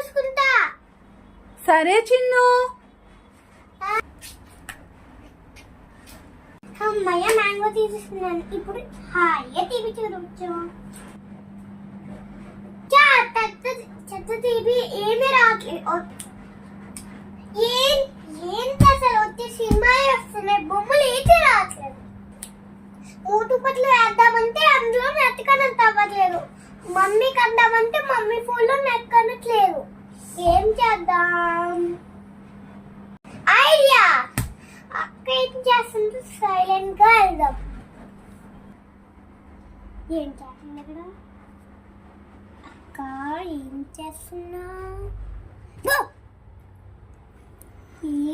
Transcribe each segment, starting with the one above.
చూసుకుంటా. సరే చిన్ను. అమ్మయ్య మ్యాంగో తీసేస్తున్నాను. ఇప్పుడు హాయిగా టీవీ చూడవచ్చు. చెత్త టీవీ ఏమీ రావట్లేదు. ఏంటి అసలు వచ్చే సినిమా వస్తున్నాయి, బొమ్మలు ఏమీ రావట్లేదు. మూటు పట్లు వేద్దామంటే అందులో నెట్ కనెక్ట్ అవ్వట్లేదు. మమ్మీకి అందామంటే మమ్మీ ఫోన్లో నెట్ కనెక్ట్ లేదు. ఏం చేద్దాం? ఐడియా! అక్క ఏం చేస్తుంది? సైలెంట్ గా వెళ్దాం. ఏం చేస్తుంది ఇక్కడ? అక్క ఏం చేస్తున్నావు?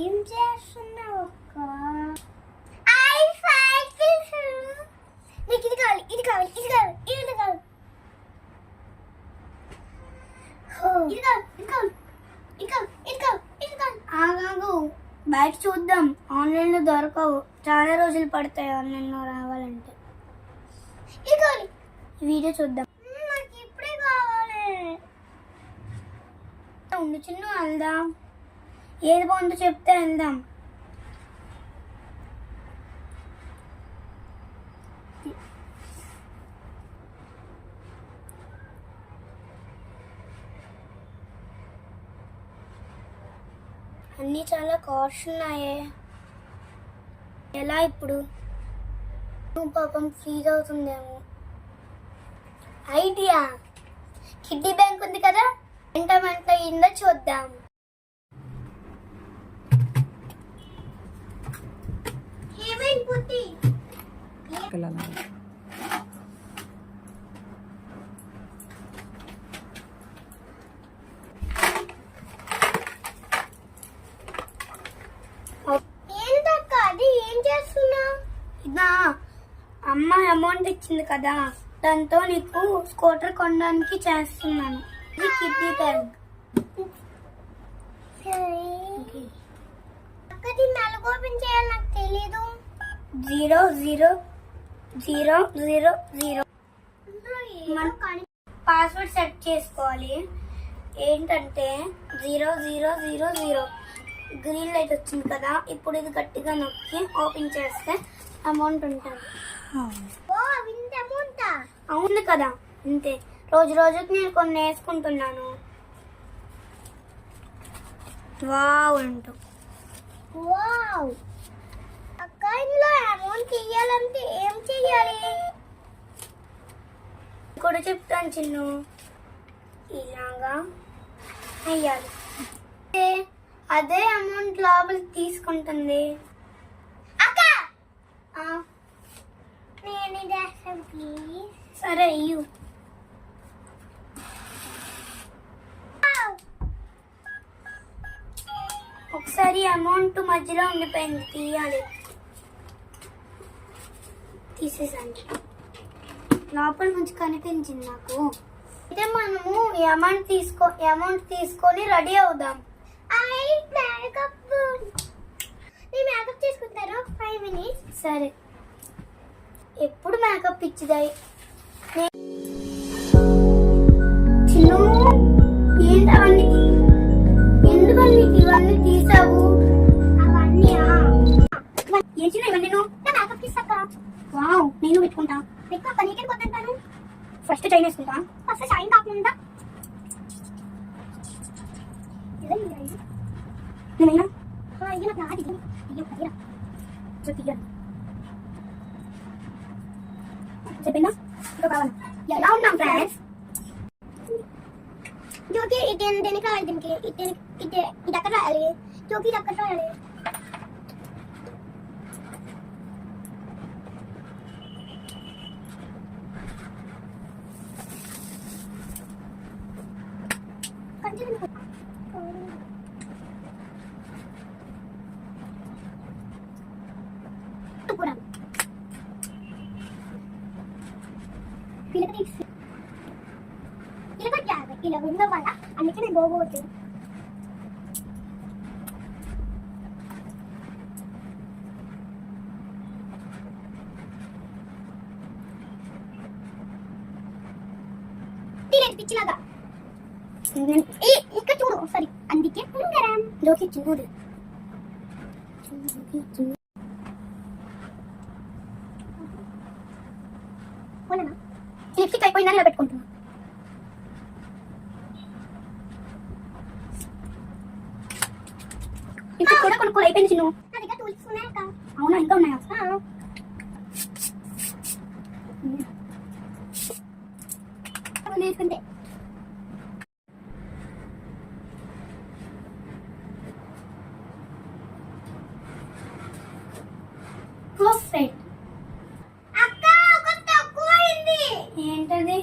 ఏం చేస్తున్నావు అక్క? నీకు ఇది కావాలి, ఇది కావాలి, ఇది కావాలి, ఇది కావాలి, ఆగాగు. బయట చూద్దాం. ఆన్లైన్ లో దొరకవు, చాలా రోజులు పడతాయి ఆన్లైన్ లో రావాలంటే. వీడియో చూద్దాం. ఇప్పుడే కావాలి. ఉండు చిన్న, వెళ్దాం. ఏది బాగుందో చెప్తే వెళ్దాం. అన్నీ చాలా కాస్ట్ ఉన్నాయే. ఎలా ఇప్పుడు? పాపం ఫీజ్ అవుతుందేమో. ఐడియా! కిడ్నీ బ్యాంక్ ఉంది కదా, ఎంత అయిందో చూద్దాం. ఇదా అమ్మ అమౌంట్ ఇచ్చింది కదా, దాంతో నీకు స్కూటర్ కొనడానికి చేస్తున్నాను. ఇది కిడ్నీ బ్యాంక్. ఓపెన్ చేయాలి, నాకు తెలీదు. 00000 పాస్వర్డ్ సెట్ చేసుకోవాలి. ఏంటంటే 0000. గ్రీన్ లైట్ వచ్చింది కదా, ఇప్పుడు ఇది గట్టిగా నొక్కి ఓపెన్ చేస్తే అమౌంట్ ఉంటుంది. అవును కదా, అంతే. రోజు రోజుకి నేను కొన్ని వేసుకుంటున్నాను. వావ్ అంటూ. వావ్ అక్క, ఇందులో అమౌంట్ తీయాలంటే ఏం చెయ్యాలి? కూడా చెప్తాను చిన్ను. ఇలాగా అయ్యాలి. అదే అమౌంట్ లోపలికి తీసుకుంటుంది. అక్క సరే ఇయ్యు. ఒకసారి అమౌంట్ మధ్యలో ఉండిపోయింది, తీయాలి. తీసేసండి. లోపల నుంచి కనిపించింది నాకు. అయితే మనము అమౌంట్ తీసుకొని రెడీ అవుదాం. మేకప్ చేసుకుంటారు 5 minutes. సరే. ఎప్పుడు మేకప్ ఇచ్చిదాయి. చిన్ను, ఏంటవన్నీ? ఎందుకని ఇవన్నీ తీసావు? అవన్నీ ఏం చిన్న ఇవన్నీ మేకప్ తీసాక. వావ్, నేను పెట్టుకుంటా. పెట్టుకో, నీకేం కొట్టాను. ఫస్ట్ చైన్ వేసుకుంటా. ఫస్ట్ చైన్ కాకుండా చెప్పిందా? ఎలా ఉన్నాం ఫ్రెండ్స్? జోకి ఇదేని కావాలి, దీనికి ఇది అక్కడ రాయాలి. జోకి ఇది అక్కడ రాయాలి. ఇలా ఉండడం వల్ల అందుకే నేను పోగొట్టాను. పిచ్చిలాగా ఇక్కడ చూడు ఒకసారి, అందుకే ఉంగరం జోకి చూడు. లిప్స్టిక్ అయిపోయిందని ఇలా పెట్టుకుంటున్నా. ఇంకా కూడా కొనుక్కోవాలి, అయిపోయింది చిన్ను. నా దగ్గర టూల్స్ ఉన్నాయి అక్క. అవునా, ఇంకా ఉన్నాయా? తీసుకుంటే పర్ఫెక్ట్. అక్క ఒక తక్కువ అయింది. ఏంటది?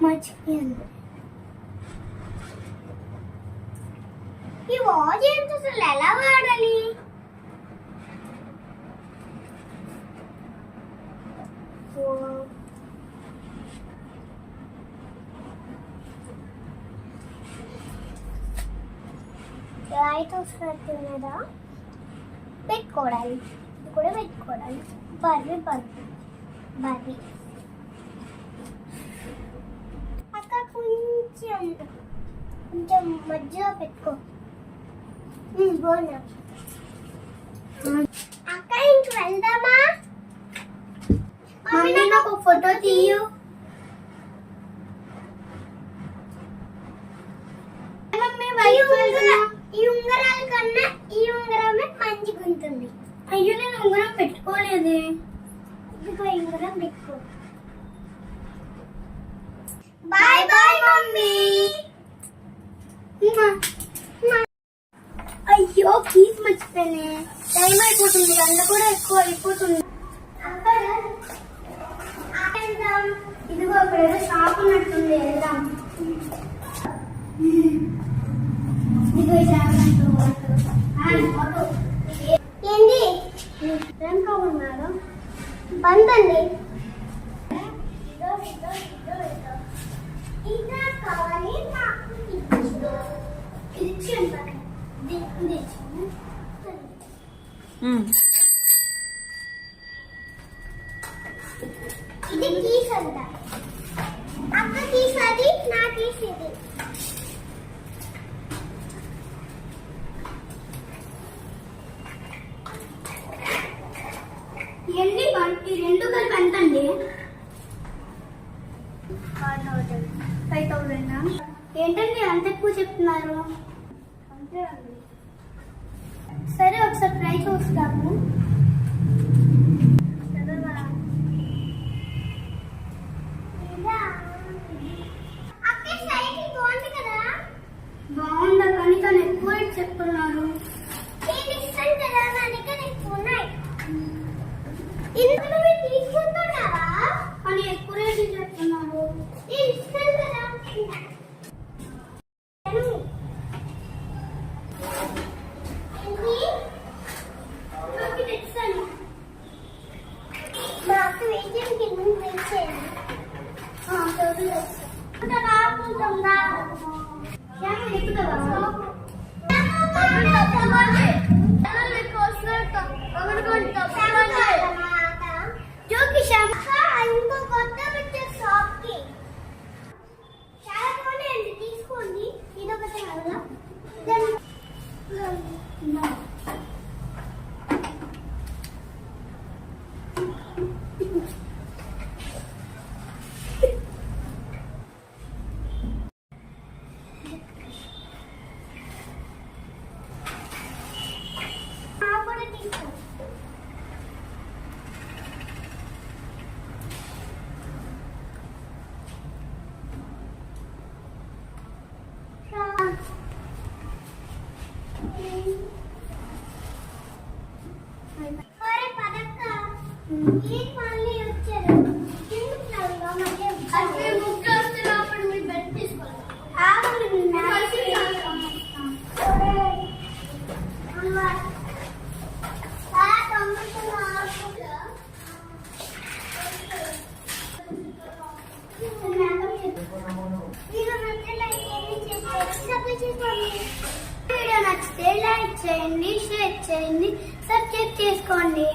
మర్చిపోయింది. ఈ వాచ్ ఏంటి అసలు, ఎలా వాడాలి? లైట్ వస్తున్నదా? పెట్టుకోవడాలి, ఇది కూడా పెట్టుకోవడాలి. బర్రీ బర్రీ బర్రీ. అక్క కొంచెం కొంచెం మధ్యలో పెట్టుకో. బాగున్నా అక్క, ఇంక వెళ్దామా? మమ్మీ నాకు ఒక ఫోటో తీయు. మమ్మీ ఈ ఉంగరాల కన్నా ఈ ఉంగరమే మంచిగా ఉంటుంది. అయ్యో, నేను ఉంగరం పెట్టుకోలేదే. ఇదిగో ఉంగరం పెట్టుకో. Bye bye mummy. అయ్యో, కీస్ మర్చిపోయానే. టైం అయిపోతుంది, ఎండ కూడా ఎక్కువ అయిపోతుంది. ఇదిగో అక్కడ ఏదో షాప్ ఉన్నట్టుంది, వెళ్దాం. ఇదిగో ఏంటి ఏం కావాలన్నారు? బంద్ అండి. ఇంకా కావాలి నాకు. ఇది ఇచ్చేయండి. ఇది కీస్ అంట. అక్క కీస్ అది, నా కీస్ ఇది. ఎన్ని ఈ రెండు కలిపి ఎంత అండి? 5,000. ఏంటండి అంత ఎక్కువ చెప్తున్నారు? సరే, ఒకసారి ట్రై చూస్తాము. బాగుందా? కానీ తను ఎక్కువ చెప్తున్నారు. కానీ ఎక్కువ రేటు చెప్తున్నారు. తీసుకోండి, ఇదొకటి కదా. వీడియో నచ్చితే లైక్ చేయండి, షేర్ చేయండి, సబ్స్క్రైబ్ చేసుకోండి.